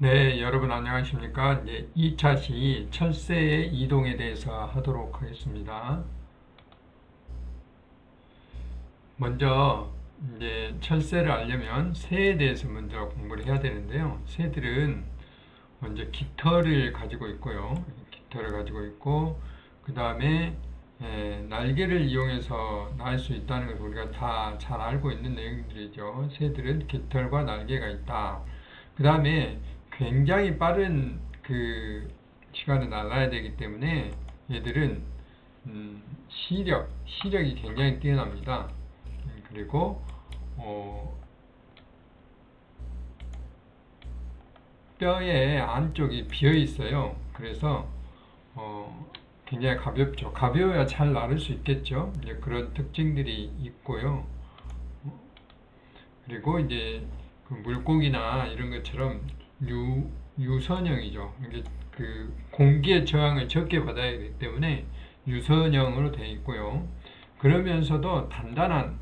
네, 여러분 안녕하십니까? 이제 2차 시 철새의 이동에 대해서 하도록 하겠습니다. 먼저 이제 철새를 알려면 새에 대해서 먼저 공부를 해야 되는데요. 새들은 먼저 깃털을 가지고 있고요. 깃털을 가지고 있고 그 다음에 날개를 이용해서 날 수 있다는 것을 우리가 다 잘 알고 있는 내용들이죠. 새들은 깃털과 날개가 있다. 그 다음에 굉장히 빠른 시간에 날아야 되기 때문에 얘들은 시력이 굉장히 뛰어납니다. 그리고 뼈의 안쪽이 비어 있어요. 그래서 굉장히 가볍죠. 가벼워야 잘 나를 수 있겠죠. 이제 그런 특징들이 있고요. 그리고 이제 그 물고기나 이런 것처럼 유선형이죠. 이게 그 공기의 저항을 적게 받아야 되기 때문에 유선형으로 되어 있고요. 그러면서도 단단한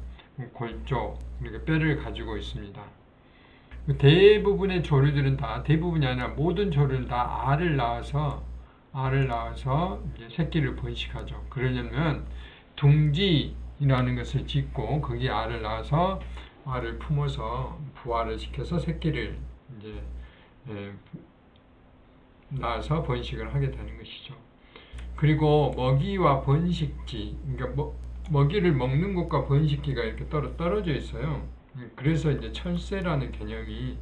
골조, 그러니까 뼈를 가지고 있습니다. 대부분의 조류들은 대부분이 아니라 모든 조류는 다 알을 낳아서 이제 새끼를 번식하죠. 그러려면 둥지라는 것을 짓고 거기 알을 낳아서 알을 품어서 부화를 시켜서 새끼를 이제 낳아서 번식을 하게 되는 것이죠. 그리고 먹이와 번식지, 그러니까 먹이를 먹는 곳과 번식기가 이렇게 떨어져 있어요. 그래서 이제 철새라는 개념이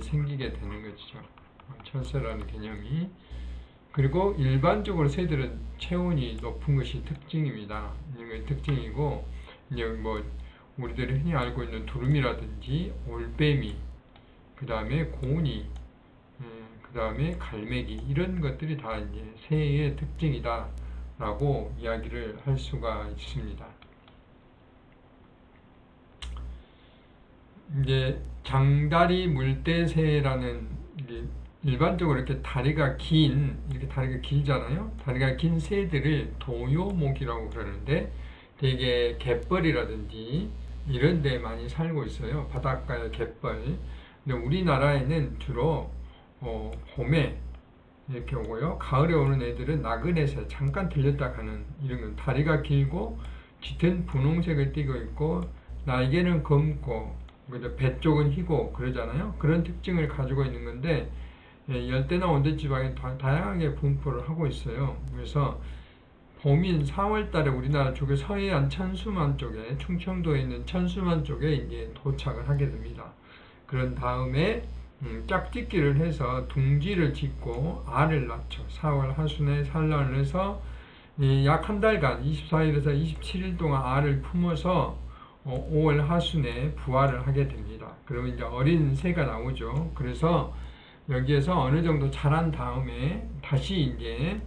생기게 되는 것이죠. 철새라는 개념이. 그리고 일반적으로 새들은 체온이 높은 것이 특징입니다. 이게 특징이고, 이제 뭐 우리들이 흔히 알고 있는 두루미라든지 올빼미, 그 다음에 고니, 그 다음에 갈매기 이런 것들이 다 이제 새의 특징이다라고 이야기를 할 수가 있습니다. 이제 장다리 물대새라는 일반적으로 이렇게 다리가 길잖아요. 다리가 긴 새들을 도요목이라고 그러는데 되게 갯벌이라든지 이런 데 많이 살고 있어요. 바닷가의 갯벌. 근데 우리나라에는 주로 봄에 이렇게 오고요. 가을에 오는 애들은 나그네새 잠깐 들렸다 가는 이런 건 다리가 길고 짙은 분홍색을 띠고 있고 날개는 검고 배 쪽은 희고 그러잖아요. 그런 특징을 가지고 있는 건데 열대나 온대 지방에 다양하게 분포를 하고 있어요. 그래서 봄인 4월 달에 우리나라 쪽에 서해안 천수만 쪽에 충청도에 있는 천수만 쪽에 이제 도착을 하게 됩니다. 그런 다음에 짝짓기를 해서 둥지를 짓고 알을 낳죠. 4월 하순에 산란을 해서 약 한 달간 24일에서 27일 동안 알을 품어서 5월 하순에 부화를 하게 됩니다. 그러면 이제 어린 새가 나오죠. 그래서 여기에서 어느 정도 자란 다음에 다시 이제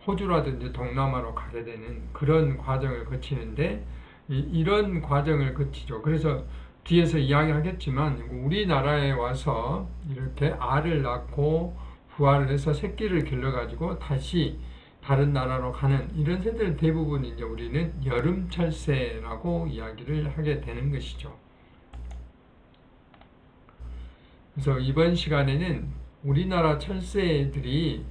호주라든지 동남아로 가게 되는 그런 과정을 거치는데 이런 과정을 거치죠. 그래서 뒤에서 이야기하겠지만 우리나라에 와서 이렇게 알을 낳고 부화를 해서 새끼를 길러가지고 다시 다른 나라로 가는 이런 새들 대부분 이제 우리는 여름철새라고 이야기를 하게 되는 것이죠. 그래서 이번 시간에는 우리나라 철새들이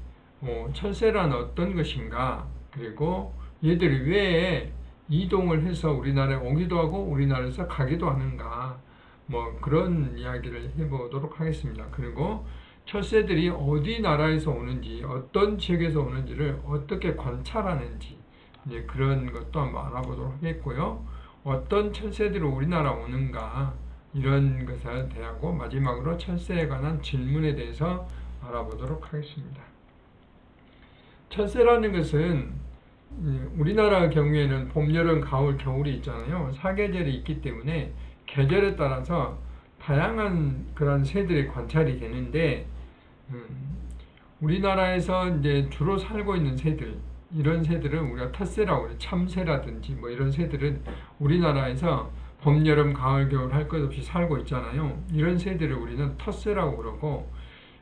철새란 어떤 것인가, 그리고 얘들이 왜 이동을 해서 우리나라에 오기도 하고 우리나라에서 가기도 하는가, 뭐 그런 이야기를 해보도록 하겠습니다. 그리고 철새들이 어디 나라에서 오는지, 어떤 지역에서 오는지를 어떻게 관찰하는지 이제 그런 것도 한번 알아보도록 하겠고요. 어떤 철새들이 우리나라 오는가 이런 것에 대하고 마지막으로 철새에 관한 질문에 대해서 알아보도록 하겠습니다. 철새라는 것은 우리나라 경우에는 봄, 여름, 가을, 겨울이 있잖아요. 사계절이 있기 때문에 계절에 따라서 다양한 그런 새들이 관찰이 되는데 우리나라에서 이제 주로 살고 있는 새들, 이런 새들은 우리가 텃새라고 그래요. 참새라든지 뭐 이런 새들은 우리나라에서 봄, 여름, 가을, 겨울 할 것 없이 살고 있잖아요. 이런 새들을 우리는 텃새라고 그러고,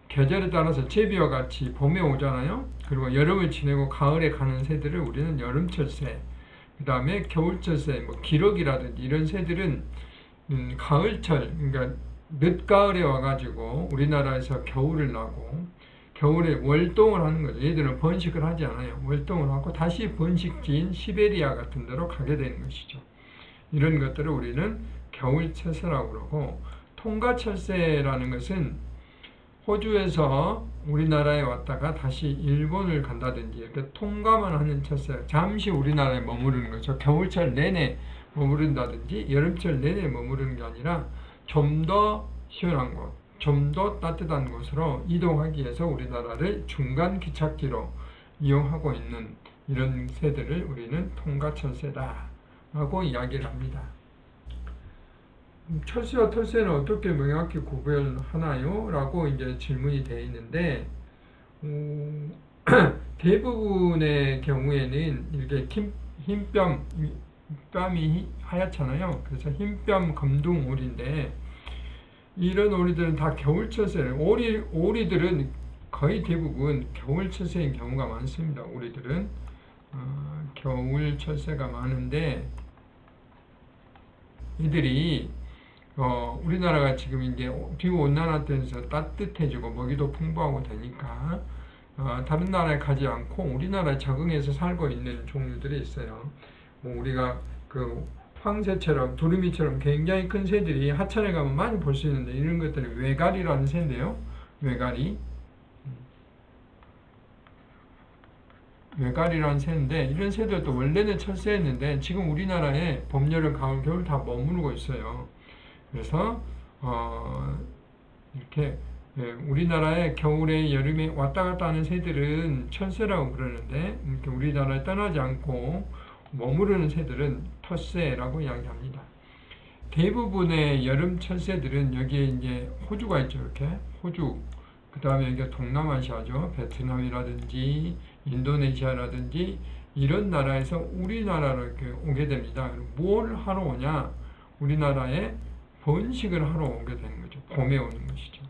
계절에 따라서 제비와 같이 봄에 오잖아요. 그리고 여름을 지내고 가을에 가는 새들을 우리는 여름철새, 그 다음에 겨울철새, 뭐 기러기라든지 이런 새들은 가을철, 그러니까 늦가을에 와가지고 우리나라에서 겨울을 나고 겨울에 월동을 하는 거죠. 얘들은 번식을 하지 않아요. 월동을 하고 다시 번식지인 시베리아 같은 데로 가게 되는 것이죠. 이런 것들을 우리는 겨울철새라고 그러고, 통가철새라는 것은 호주에서 우리나라에 왔다가 다시 일본을 간다든지 이렇게 통가만 하는 철새, 잠시 우리나라에 머무르는 거죠. 겨울철 내내 머무른다든지 여름철 내내 머무르는 게 아니라 좀 더 시원한 곳, 좀 더 따뜻한 곳으로 이동하기 위해서 우리나라를 중간 기착지로 이용하고 있는 이런 새들을 우리는 통가철새다라고 이야기를 합니다. 철새와 털새는 어떻게 명확히 구별하나요? 라고 이제 질문이 되어 있는데, 대부분의 경우에는 이렇게 뺨이 하얗잖아요. 그래서 흰뺨 검둥오리인데, 이런 오리들은 다 겨울철새예요. 오리들은 거의 대부분 겨울철새인 경우가 많습니다. 오리들은 겨울철새가 많은데, 이들이 우리나라가 지금 이제 기후 온난화 때문에 따뜻해지고 먹이도 풍부하고 되니까 다른 나라에 가지 않고 우리나라에 적응해서 살고 있는 종류들이 있어요. 뭐 우리가 그 황새처럼 두루미처럼 굉장히 큰 새들이 하천에 가면 많이 볼 수 있는데, 이런 것들이 외가리라는 새인데요. 외가리라는 새인데, 이런 새들도 원래는 철새였는데 지금 우리나라에 봄, 여름, 가을, 겨울 다 머무르고 있어요. 그래서 이렇게 우리나라에 겨울에 여름에 왔다 갔다 하는 새들은 철새라고 그러는데, 이렇게 우리나라에 떠나지 않고 머무르는 새들은 텃새라고 이야기합니다. 대부분의 여름 철새들은 여기에 이제 호주가 있죠. 이렇게 호주, 그 다음에 여기가 동남아시아죠. 베트남이라든지 인도네시아라든지 이런 나라에서 우리나라로 이렇게 오게 됩니다. 뭘 하러 오냐? 우리나라에 번식을 하러 오게 되는 거죠. 봄에 오는 것이죠.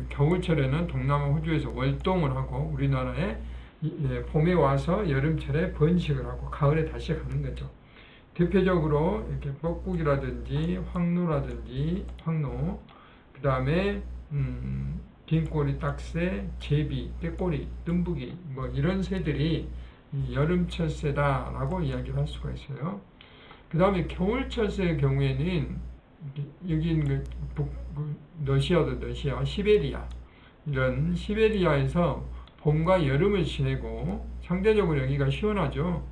겨울철에는 동남아 호주에서 월동을 하고 우리나라에 봄에 와서 여름철에 번식을 하고 가을에 다시 가는 거죠. 대표적으로 이렇게 뻐꾸기라든지 황노라든지 황노, 그 다음에 긴꼬리 딱새, 제비, 떼꼬리, 뜸부기 뭐 이런 새들이 여름철새다라고 이야기를 할 수가 있어요. 그 다음에 겨울철새의 경우에는 여기 있는 러시아, 시베리아, 이런 시베리아에서 봄과 여름을 지내고 상대적으로 여기가 시원하죠.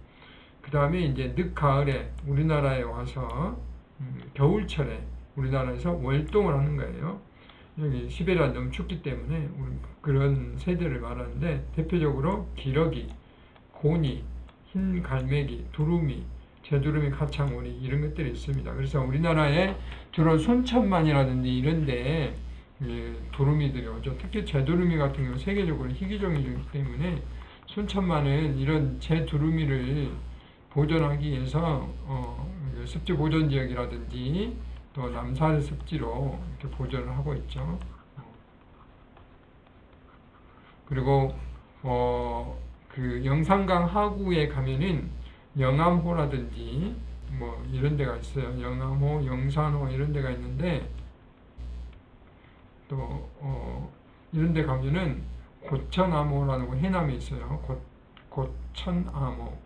그 다음에 이제 늦가을에 우리나라에 와서 겨울철에 우리나라에서 월동을 하는 거예요. 여기 시베리아 너무 춥기 때문에 그런 새들을 말하는데, 대표적으로 기러기, 고니, 흰 갈매기, 두루미, 제두루미, 가창오리 이런 것들이 있습니다. 그래서 우리나라에 주로 순천만이라든지 이런데 두루미들이 오죠. 특히 제두루미 같은 경우 세계적으로 희귀종이기 때문에 순천만은 이런 제두루미를 보존하기 위해서 습지 보존 지역이라든지 또 남산 습지로 이렇게 보존을 하고 있죠. 그리고 그 영산강 하구에 가면은 영암호라든지 뭐 이런 데가 있어요. 영암호, 영산호 이런 데가 있는데, 또 이런 데 가면은 고천암호라는 해남에 있어요. 고천암호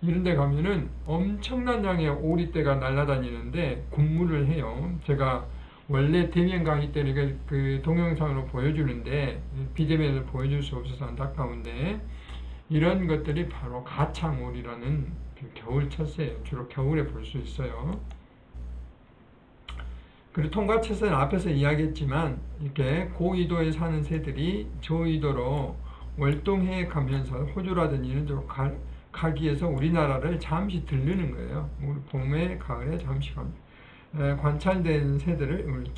이런 데 가면은 엄청난 양의 오리떼가 날아다니는데 군무를 해요. 제가 원래 대면 강의 때는 그 동영상으로 보여주는데 비대면을 보여줄 수 없어서 안타까운데, 이런 것들이 바로 가창오리라는 그 겨울철새예요. 주로 겨울에 볼 수 있어요. 그리고 통가철새는 앞에서 이야기했지만 이렇게 고緯도에 사는 새들이 저緯도로 월동해 가면서 호주라든지 이런 데로 가기 위해서 우리나라를 잠시 들르는 거예요. 우리 봄에 가을에 잠시 갑니다. 관찰된 새들을 우리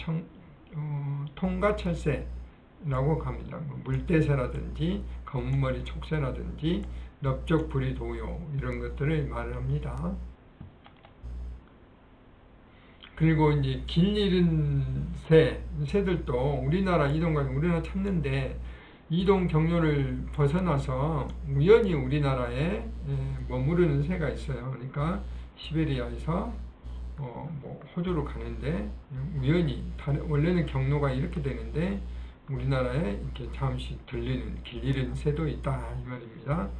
통가철새라고 합니다. 물대새라든지 검은머리 촉새라든지 넓적부리 도요 이런 것들을 말을 합니다. 그리고 이제 길 잃은 새들도 우리나라 우리나라 찾는데 이동 경로를 벗어나서 우연히 우리나라에 머무르는 새가 있어요. 그러니까 시베리아에서 뭐 호주로 가는데 우연히 원래는 경로가 이렇게 되는데 우리나라에 이렇게 잠시 들리는 길 잃은 새도 있다 이 말입니다.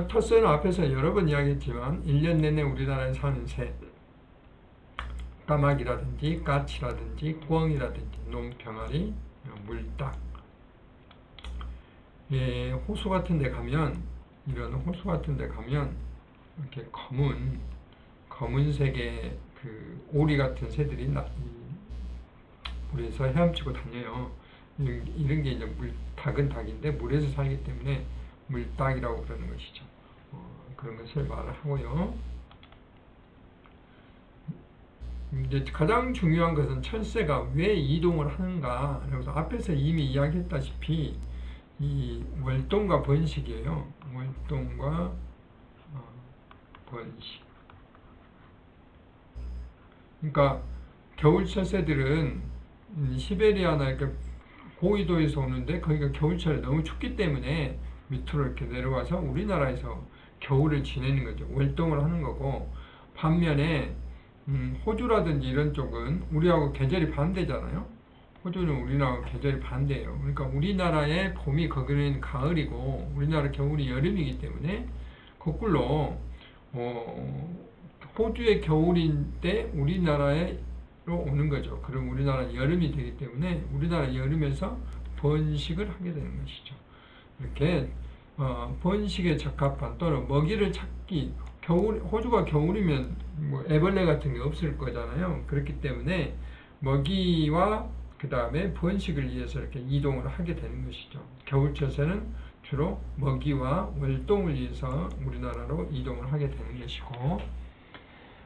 텃새는 앞에서 여러 번 이야기했지만 1년 내내 우리나라에 사는 새, 까마귀라든지 까치라든지 꿩이라든지 놈병아리, 물닭. 예, 호수 같은 데 가면 이런 호수 같은 데 가면 이렇게 검은색의 그 오리 같은 새들이 물에서 헤엄치고 다녀요. 이런 게 이제 닭은 닭인데 물에서 살기 때문에 물닭이라고 그러는 것이죠. 그런 것을 말하고요. 이제 가장 중요한 것은 철새가 왜 이동을 하는가. 그래서 앞에서 이미 이야기했다시피 이 월동과 번식이에요. 월동과 번식. 그러니까 겨울 철새들은 시베리아나 이렇게 고위도에서 오는데 거기가 겨울철에 너무 춥기 때문에 밑으로 이렇게 내려와서 우리나라에서 겨울을 지내는 거죠. 월동을 하는 거고, 반면에 호주라든지 이런 쪽은 우리하고 계절이 반대잖아요. 호주는 우리나라하고 계절이 반대예요. 그러니까 우리나라의 봄이 거기는 가을이고 우리나라 겨울이 여름이기 때문에 거꾸로 호주의 겨울인데 우리나라로 오는 거죠. 그럼 우리나라 여름이 되기 때문에 우리나라 여름에서 번식을 하게 되는 것이죠. 이렇게 번식에 적합한 또는 먹이를 찾기, 호주가 겨울이면 뭐 애벌레 같은 게 없을 거잖아요. 그렇기 때문에 먹이와 그 다음에 번식을 위해서 이렇게 이동을 하게 되는 것이죠. 겨울철새는 주로 먹이와 월동을 위해서 우리나라로 이동을 하게 되는 것이고,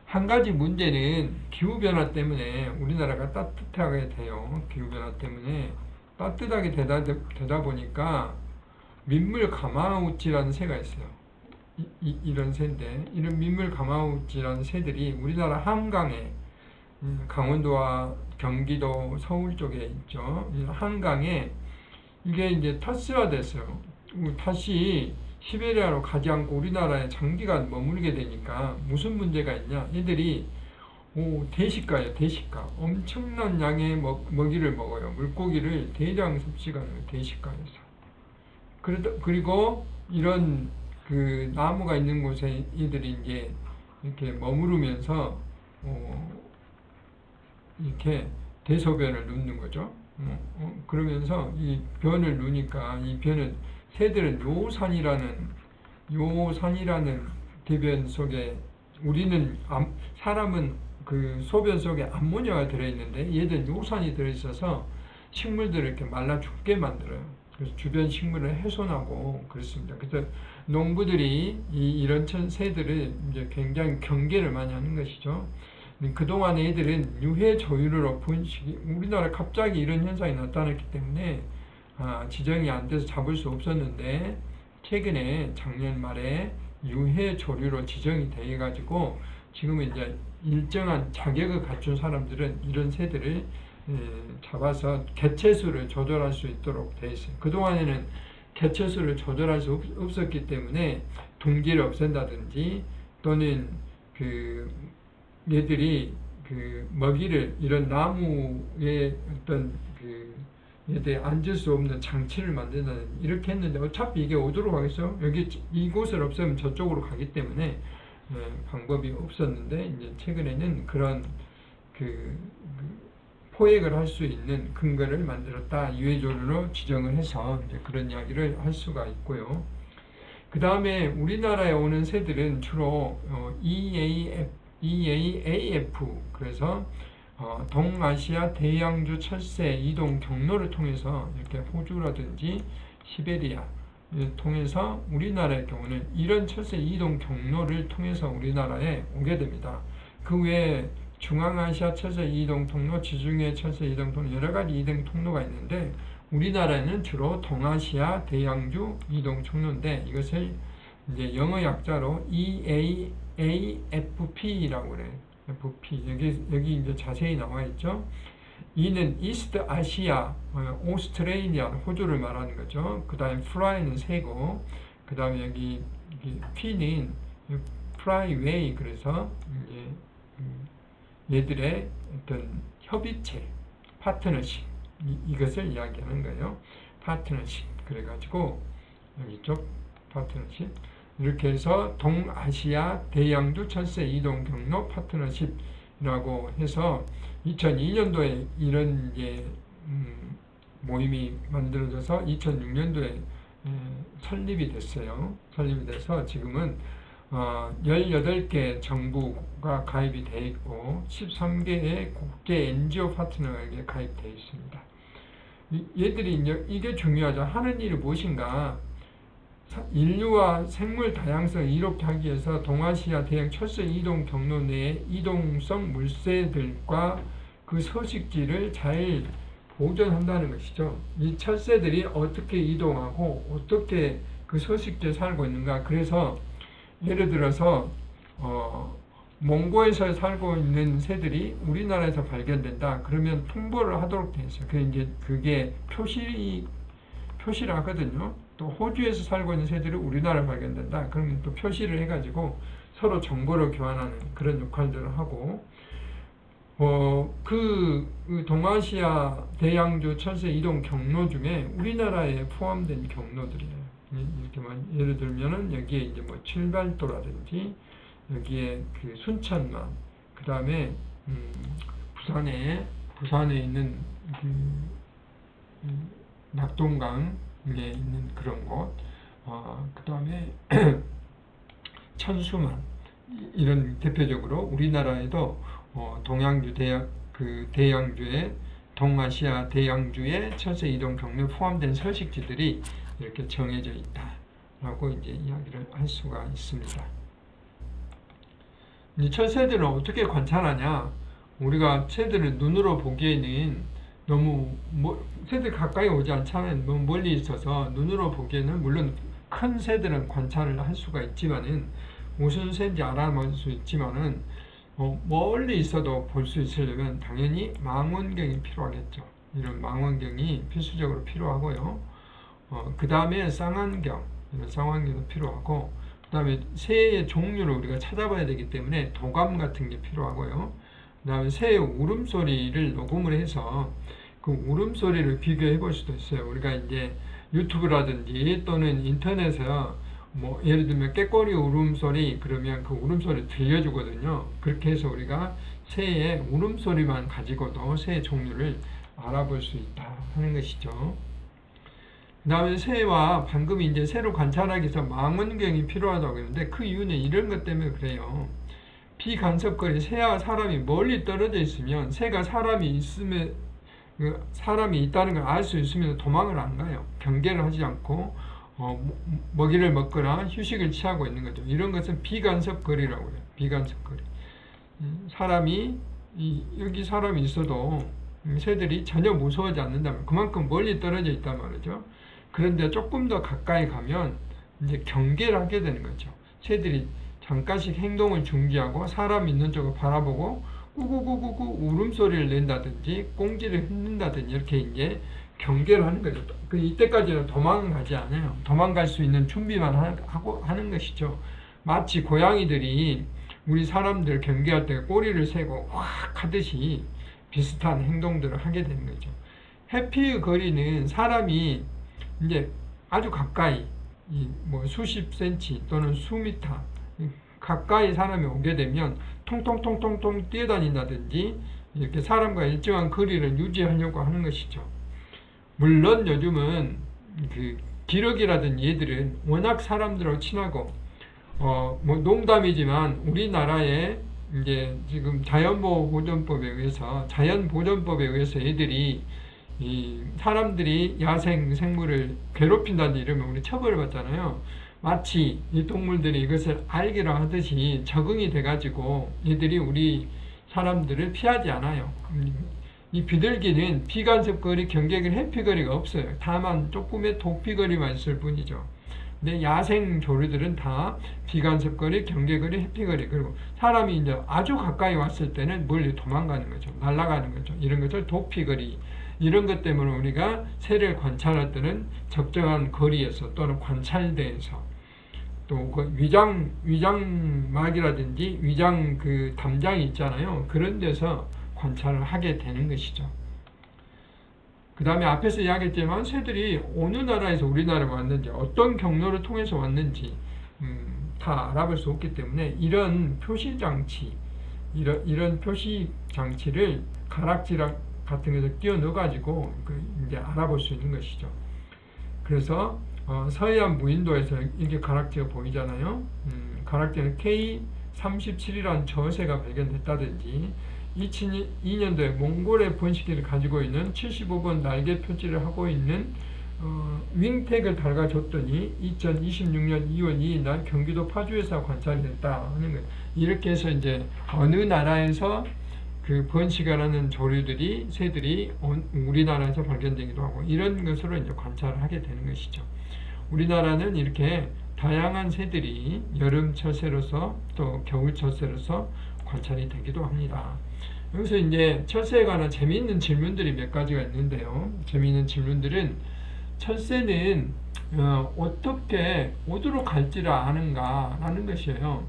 한 가지 문제는 기후변화 때문에 우리나라가 따뜻하게 돼요. 기후변화 때문에 따뜻하게 되다 보니까 민물 가마우치라는 새가 있어요. 이런 새인데, 이런 민물 가마우치라는 새들이 우리나라 한강에, 강원도와 경기도 서울 쪽에 있죠. 한강에 이게 이제 텃새화됐어요. 다시 시베리아로 가지 않고 우리나라에 장기간 머무르게 되니까 무슨 문제가 있냐? 얘들이 대식가예요. 대식가. 엄청난 양의 먹이를 먹어요. 물고기를 대량 섭취가 해요. 대식가에서. 그리고 이런 그 나무가 있는 곳에 이들이 이제 이렇게 머무르면서 이렇게 대소변을 눕는 거죠. 그러면서 이 변을 누니까 이 변은 새들은 요산이라는 대변 속에 사람은 그 소변 속에 암모니아가 들어있는데 얘들은 요산이 들어있어서 식물들을 이렇게 말라 죽게 만들어요. 그래서 주변 식물을 훼손하고 그렇습니다. 그래서 농부들이 이런 새들을 이제 굉장히 경계를 많이 하는 것이죠. 그동안 애들은 유해 조류로 번식이, 우리나라 갑자기 이런 현상이 나타났기 때문에 지정이 안 돼서 잡을 수 없었는데, 최근에 작년 말에 유해 조류로 지정이 돼 가지고 지금은 이제 일정한 자격을 갖춘 사람들은 이런 새들을 잡아서 개체수를 조절할 수 있도록 돼 있어요. 그동안에는 개체수를 조절할 수 없었기 때문에 둥지를 없앤다든지 또는 얘들이 먹이를 이런 나무에 어떤 얘들이 앉을 수 없는 장치를 만든다는 이렇게 했는데, 어차피 이게 어디로 가겠어요? 이곳을 없애면 저쪽으로 가기 때문에 방법이 없었는데, 이제 최근에는 그런 포획을 할 수 있는 근거를 만들었다. 유해조류로 지정을 해서 이제 그런 이야기를 할 수가 있고요. 그 다음에 우리나라에 오는 새들은 주로 EAF, 그래서 동아시아 대양주 철새 이동 경로를 통해서 이렇게 호주라든지 시베리아 통해서 우리나라의 경우는 이런 철새 이동 경로를 통해서 우리나라에 오게 됩니다. 그 외에 중앙아시아 철새 이동 통로, 지중해 철새 이동 통로, 여러 가지 이동 통로가 있는데 우리나라에는 주로 동아시아 대양주 이동 통로인데, 이것을 이제 영어 약자로 EAFP라고 그래요. FP. 여기 이제 자세히 나와 있죠. E는 이스트 아시아, 오스트레일리아, 호주를 말하는 거죠. 그 다음에 플라이는 새고, 그 다음에 여기 P는 프라이웨이, 그래서 얘들의 어떤 협의체, 파트너십, 이것을 이야기하는 거예요. 파트너십. 그래가지고 여기 쪽 파트너십, 이렇게 해서 동아시아 대양주 철새 이동 경로 파트너십이라고 해서 2002년도에 이런 모임이 만들어져서 2006년도에 설립이 됐어요. 설립이 돼서 지금은 18개 정부가 가입이 되어 있고 13개의 국제 NGO 파트너에게 가입되어 있습니다. 얘들이 이게 중요하죠. 하는 일이 무엇인가? 인류와 생물 다양성을 이롭게 하기 위해서 동아시아 대양 철새 이동 경로 내의 이동성 물새들과 그 서식지를 잘 보존한다는 것이죠. 이 철새들이 어떻게 이동하고 어떻게 그 서식지에 살고 있는가. 그래서 예를 들어서 몽고에서 살고 있는 새들이 우리나라에서 발견된다. 그러면 통보를 하도록 되어 있어요. 그게 표시를 하거든요. 또 호주에서 살고 있는 새들이 우리나라에 발견된다. 그러면 또 표시를 해가지고 서로 정보를 교환하는 그런 역할들을 하고, 그 동아시아 대양주 철새 이동 경로 중에 우리나라에 포함된 경로들이에요. 이렇게만 예를 들면은 여기에 이제 뭐 칠발도라든지 여기에 그 순천만, 그 다음에 부산에 있는 낙동강에 있는 그런 곳, 그 다음에 천수만, 이런 대표적으로 우리나라에도 동양주 대양주의 동아시아 대양주의 철새 이동 경로에 포함된 서식지들이 이렇게 정해져 있다라고 이제 이야기를 할 수가 있습니다. 이 철새들은 어떻게 관찰하냐? 우리가 새들을 눈으로 보기에는 너무 새들 가까이 오지 않잖아요. 너무 멀리 있어서 눈으로 보기에는 물론 큰 새들은 관찰을 할 수가 있지만은 무슨 새인지 알아볼 수 있지만은 멀리 있어도 볼 수 있으려면 당연히 망원경이 필요하겠죠. 이런 망원경이 필수적으로 필요하고요. 그 다음에 쌍안경, 이런 쌍안경도 필요하고, 그 다음에 새의 종류를 우리가 찾아봐야 되기 때문에 도감 같은 게 필요하고요. 그 다음에 새의 울음소리를 녹음을 해서 그 울음소리를 비교해 볼 수도 있어요. 우리가 이제 유튜브라든지 또는 인터넷에서 뭐 예를 들면 깨꼬리 울음소리, 그러면 그 울음소리 들려주거든요. 그렇게 해서 우리가 새의 울음소리만 가지고도 새의 종류를 알아볼 수 있다 하는 것이죠. 그 다음에 새와 방금 이제 새를 관찰하기 위해서 망원경이 필요하다고 했는데 그 이유는 이런 것 때문에 그래요. 비간섭거리, 새와 사람이 멀리 떨어져 있으면 새가 사람이 있다는 걸 알 수 있으면 도망을 안 가요. 경계를 하지 않고 먹이를 먹거나 휴식을 취하고 있는 거죠. 이런 것은 비간섭거리라고 해요. 비간섭거리. 여기 사람이 있어도 새들이 전혀 무서워하지 않는다면 그만큼 멀리 떨어져 있단 말이죠. 그런데 조금 더 가까이 가면 이제 경계를 하게 되는 거죠. 새들이 잠깐씩 행동을 중지하고 사람 있는 쪽을 바라보고 꾸꾸꾸꾸꾸 울음소리를 낸다든지 꽁지를 흔든다든지 이렇게 이제 경계를 하는 거죠. 이때까지는 도망가지 않아요. 도망갈 수 있는 준비만 하고 하는 것이죠. 마치 고양이들이 우리 사람들 경계할 때 꼬리를 세고 확 하듯이 비슷한 행동들을 하게 되는 거죠. 해피의 거리는 사람이 이제 아주 가까이 뭐 수십 센치 또는 수미터 가까이 사람이 오게 되면 통통통통통 뛰어다닌다든지 이렇게 사람과 일정한 거리를 유지하려고 하는 것이죠. 물론 요즘은 그 기러기라든지 얘들은 워낙 사람들하고 친하고 뭐 농담이지만 우리나라에 이제 지금 자연보호보전법에 의해서 얘들이 이 사람들이 야생 생물을 괴롭힌다든지 이러면 우리 처벌을 받잖아요. 마치 이 동물들이 이것을 알기로 하듯이 적응이 돼가지고 얘들이 우리 사람들을 피하지 않아요. 이 비둘기는 비간섭거리, 경계거리, 해피거리가 없어요. 다만 조금의 도피거리만 있을 뿐이죠. 근데 야생 조류들은 다 비간섭거리, 경계거리, 해피거리, 그리고 사람이 이제 아주 가까이 왔을 때는 멀리 도망가는 거죠. 날아가는 거죠. 이런 것을 도피거리. 이런 것 때문에 우리가 새를 관찰할 때는 적정한 거리에서 또는 관찰대에서 또 그 위장막이라든지 위장 그 담장이 있잖아요. 그런 데서 관찰을 하게 되는 것이죠. 그 다음에 앞에서 이야기했지만 새들이 어느 나라에서 우리나라에 왔는지 어떤 경로를 통해서 왔는지 다 알아볼 수 없기 때문에 이런 표시장치 이런 표시장치를 가락지락 같은 것을 끼워 넣어 가지고 이제 알아볼 수 있는 것이죠. 그래서 서해안 무인도에서 이게 가락지가 보이잖아요. 가락지는 K37이라는 저새가 발견됐다든지 2002년도에 몽골의 번식기를 가지고 있는 75번 날개 표지를 하고 있는 윙택을 달가줬더니 2026년 2월 2일 날 경기도 파주에서 관찰이 됐다 하는 거예요. 이렇게 해서 이제 어느 나라에서 그 번식을 하는 조류들이 새들이 우리나라에서 발견되기도 하고 이런 것으로 이제 관찰을 하게 되는 것이죠. 우리나라는 이렇게 다양한 새들이 여름철 새로서 또 겨울철 새로서 관찰이 되기도 합니다. 여기서 이제 철새에 관한 재미있는 질문들이 몇 가지가 있는데요. 재미있는 질문들은 철새는 어떻게 어디로 갈지를 아는가라는 것이에요.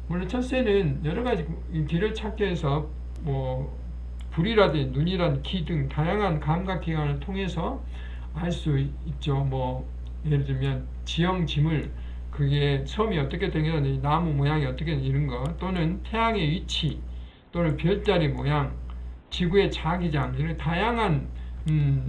물론 철새는 여러 가지 길을 찾기 위해서 불이라든지 눈이라든지 기 등 다양한 감각기관을 통해서 알 수 있죠. 예를 들면 지형지물 그게 섬이 어떻게 생겼는지 나무 모양이 어떻게 이런 거 또는 태양의 위치 또는 별자리 모양 지구의 자기장 이런 다양한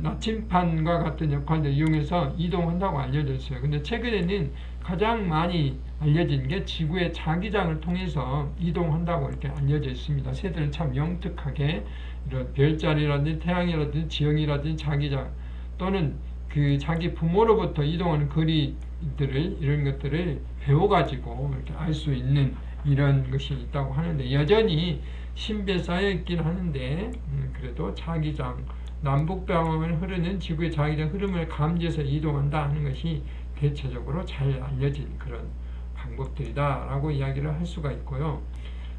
나침판과 같은 역할을 이용해서 이동한다고 알려져 있어요. 근데 최근에는 가장 많이 알려진 게 지구의 자기장을 통해서 이동한다고 이렇게 알려져 있습니다. 새들은 참 영특하게 이런 별자리라든지 태양이라든지 지형이라든지 자기장 또는 그 자기 부모로부터 이동하는 거리들을 이런 것들을 배워가지고 이렇게 알 수 있는 이런 것이 있다고 하는데 여전히 신비에 쌓여 있긴 하는데 그래도 자기장 남북방향을 흐르는 지구의 자기장 흐름을 감지해서 이동한다 하는 것이 대체적으로 잘 알려진 그런 방법들이다라고 이야기를 할 수가 있고요.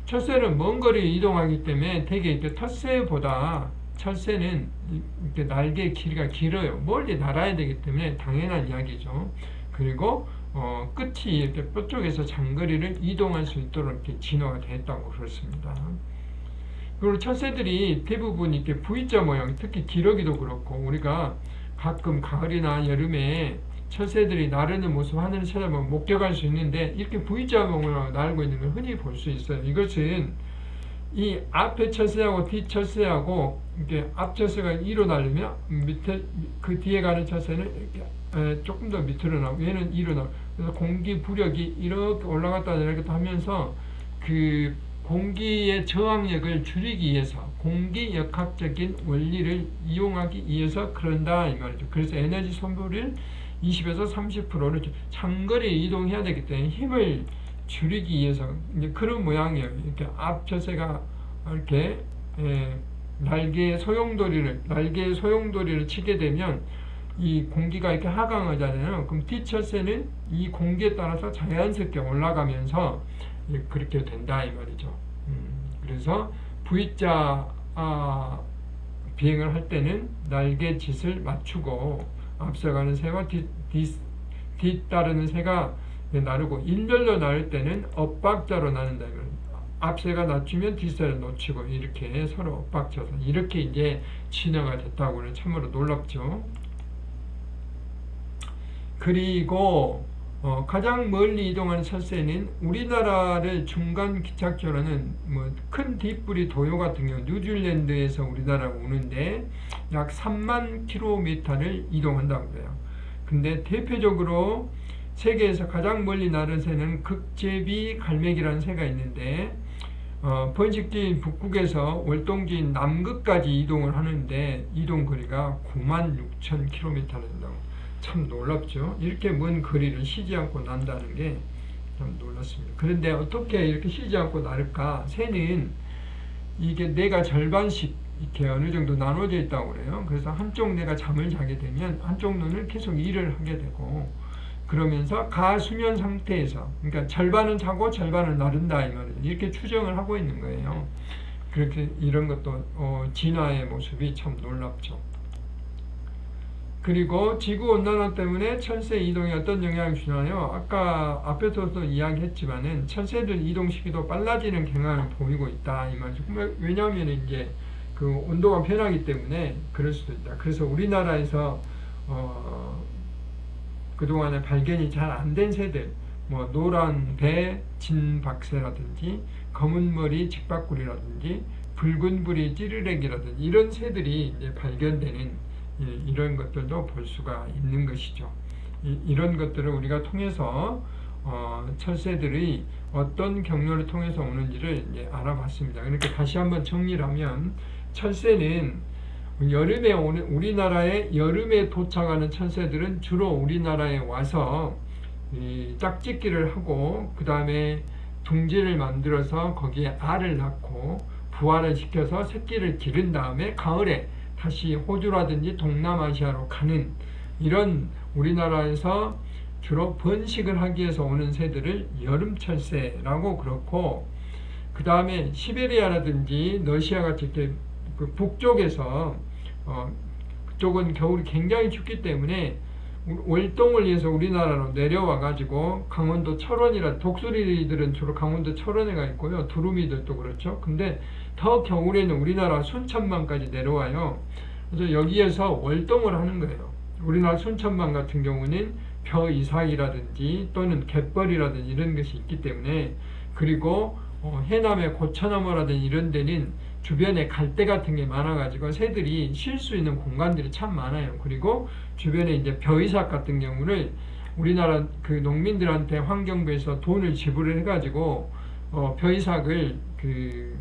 철새는 먼 거리를 이동하기 때문에 대개 이렇게 텃새보다 철새는 이렇게 날개의 길이가 길어요. 멀리 날아야 되기 때문에 당연한 이야기죠. 그리고 끝이 이렇게 뼈쪽에서 장거리를 이동할 수 있도록 이렇게 진화가 됐다고 그렇습니다. 그리고 철새들이 대부분 이렇게 V자 모양, 특히 기러기도 그렇고 우리가 가끔 가을이나 여름에 철새들이 나르는 모습 하늘을 쳐다보면 목격할 수 있는데 이렇게 V자 모양으로 날고 있는 걸 흔히 볼 수 있어요. 이것은 이 앞에 철새하고 뒤 철새하고 이렇게 앞 철새가 위로 날리면 밑에 그 뒤에 가는 철새는 이렇게 조금 더 밑으로 나오고 얘는 위로 나오고 그래서 공기 부력이 이렇게 올라갔다 내려갔다 하면서 그 공기의 저항력을 줄이기 위해서 공기역학적인 원리를 이용하기 위해서 그런다 이 말이죠. 그래서 에너지 소모를 20에서 30%를 장거리 이동해야 되기 때문에 힘을 줄이기 위해서 이제 그런 모양이에요. 이렇게 앞 철새가 이렇게 날개의 소용돌이를 치게 되면 이 공기가 이렇게 하강하잖아요. 그럼 뒤 철새는 이 공기에 따라서 자연스럽게 올라가면서 그렇게 된다 이 말이죠. 그래서 V자 비행을 할 때는 날개짓을 맞추고 앞서가는 새와 뒤따르는 새가 나르고 일렬로 나를 때는 엇박자로 나는다. 앞새가 낮추면 뒷새를 놓치고 이렇게 서로 엇박쳐서 이렇게 이제 진화가 됐다고는 참으로 놀랍죠. 그리고 가장 멀리 이동하는 철새는 우리나라를 중간 기착지로는 큰 뒷부리 도요 같은 경우 뉴질랜드에서 우리나라로 오는데 약 3만 킬로미터를 이동한다고 그래요. 근데 대표적으로 세계에서 가장 멀리 나는 새는 극제비 갈매기라는 새가 있는데 번식지인 북극에서 월동지인 남극까지 이동을 하는데 이동 거리가 96,000km나 된다고. 참 놀랍죠. 이렇게 먼 거리를 쉬지 않고 난다는 게 참 놀랐습니다. 그런데 어떻게 이렇게 쉬지 않고 나를까? 새는 이게 뇌가 절반씩 이렇게 어느 정도 나눠져 있다고 그래요. 그래서 한쪽 뇌가 잠을 자게 되면 한쪽 눈을 계속 일을 하게 되고 그러면서 가수면 상태에서 그러니까 절반은 자고 절반은 나른다 이 말이죠. 이렇게 추정을 하고 있는 거예요. 그렇게 이런 것도 진화의 모습이 참 놀랍죠. 그리고 지구온난화 때문에 철새 이동에 어떤 영향을 주나요? 아까 앞에서도 이야기했지만은 철새들 이동 시기도 빨라지는 경향을 보이고 있다 이 말이죠. 왜냐하면 이제 그 온도가 변하기 때문에 그럴 수도 있다. 그래서 우리나라에서 그동안에 발견이 잘 안 된 새들, 뭐 노란 배 진박새라든지 검은 머리 직박구리라든지 붉은 부리 찌르레기라든지 이런 새들이 이제 발견되는 이런 것들도 볼 수가 있는 것이죠. 이런 것들을 우리가 통해서 철새들이 어떤 경로를 통해서 오는지를 이제 알아봤습니다. 그러니까 다시 한번 정리를 하면 철새는 여름에 오는 우리나라에 여름에 도착하는 철새들은 주로 우리나라에 와서 짝짓기를 하고 그 다음에 둥지를 만들어서 거기에 알을 낳고 부화를 시켜서 새끼를 기른 다음에 가을에 다시 호주라든지 동남아시아로 가는 이런 우리나라에서 주로 번식을 하기 위해서 오는 새들을 여름철새라고 그렇고 그 다음에 시베리아라든지 러시아 같이 이렇게 그 북쪽에서 그쪽은 겨울이 굉장히 춥기 때문에 월동을 위해서 우리나라로 내려와 가지고 강원도 철원이라 독수리들은 주로 강원도 철원에 가 있고요. 두루미들도 그렇죠. 근데 더 겨울에는 우리나라 순천만까지 내려와요. 그래서 여기에서 월동을 하는 거예요. 우리나라 순천만 같은 경우는 벼 이삭이라든지 또는 갯벌이라든지 이런 것이 있기 때문에 그리고 해남의 고처나무라든지 이런 데는 주변에 갈대 같은 게 많아가지고 새들이 쉴 수 있는 공간들이 참 많아요. 그리고 주변에 이제 벼이삭 같은 경우를 우리나라 그 농민들한테 환경부에서 돈을 지불을 해가지고 벼이삭을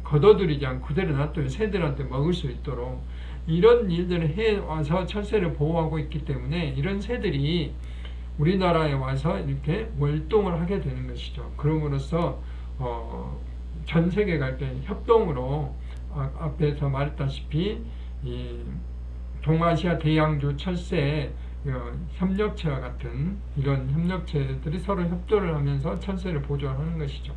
걷어들이지 않고 그대로 놔둬요. 새들한테 먹을 수 있도록 이런 일들을 해와서 철새를 보호하고 있기 때문에 이런 새들이 우리나라에 와서 이렇게 월동을 하게 되는 것이죠. 그럼으로써 전 세계가 이렇게 협동으로 앞에서 말했다시피 이 동아시아 대양주 철새 협력체와 같은 이런 협력체들이 서로 협조를 하면서 철새를 보존하는 것이죠.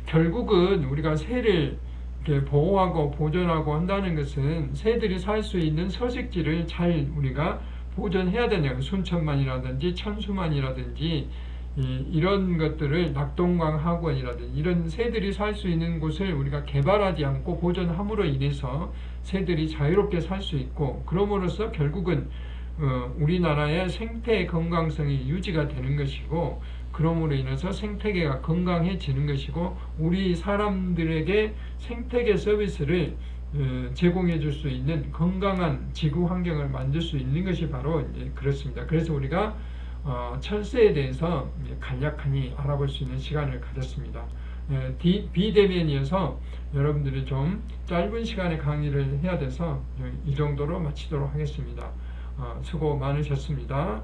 결국은 우리가 새를 이렇게 보호하고 보존하고 한다는 것은 새들이 살 수 있는 서식지를 잘 우리가 보존해야 되냐고 순천만이라든지 천수만이라든지 이런 것들을 낙동강학원이라든지 이런 새들이 살 수 있는 곳을 우리가 개발하지 않고 보존함으로 인해서 새들이 자유롭게 살 수 있고 그럼으로써 결국은 우리나라의 생태 건강성이 유지가 되는 것이고 그럼으로 인해서 생태계가 건강해지는 것이고 우리 사람들에게 생태계 서비스를 제공해 줄 수 있는 건강한 지구 환경을 만들 수 있는 것이 바로 이제 그렇습니다. 그래서 우리가 철새에 대해서 간략하니 알아볼 수 있는 시간을 가졌습니다. 비대면이어서 여러분들이 좀 짧은 시간에 강의를 해야 돼서 이 정도로 마치도록 하겠습니다. 수고 많으셨습니다.